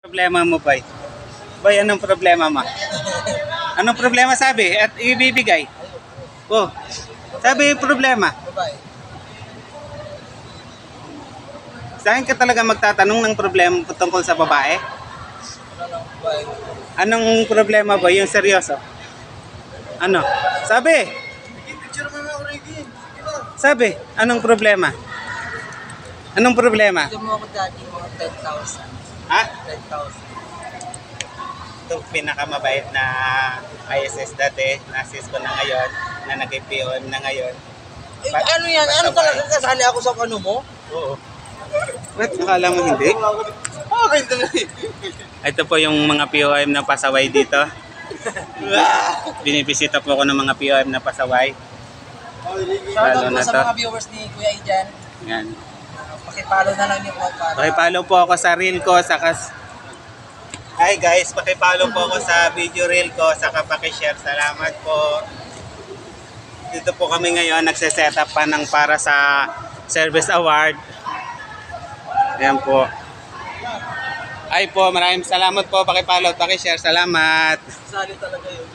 Problema mo, boy? Boy, anong problema mo? Anong problema sabi? At ibibigay? Oh, sabi yung problema. Sa akin ka talaga magtatanong ng problema tungkol sa babae? Anong problema, boy? Yung seryoso? Ano? Sabi! Sabi, anong problema? Anong problema? Ito mo ako dati mga 10,000. Ha? 10,000. Itong pinakamabait na ISS dati, na-assist ko na ngayon, na nag-POM na ngayon. Eh, ano yan? Ano talaga kasali ako sa ano mo? Oo. Ba't nakala mo hindi? Okay, ito na Ito po yung mga POM na pasaway dito. Binibisita po ako ng mga POM na pasaway. Shoutout po na sa to. mga viewers ni Kuya Ijan. Yan. Pakipalo na lang niyo po para... Pakipollow po ako sa reel ko, saka... Hi guys, pakipollow po ako sa video reel ko, saka pakishare. Salamat po. Dito po kami ngayon, nagse-set up pa ng para sa service award. Ayan po. Ay po, maraming salamat po, pakipollow, pakishare. Salamat. Sali talaga yun.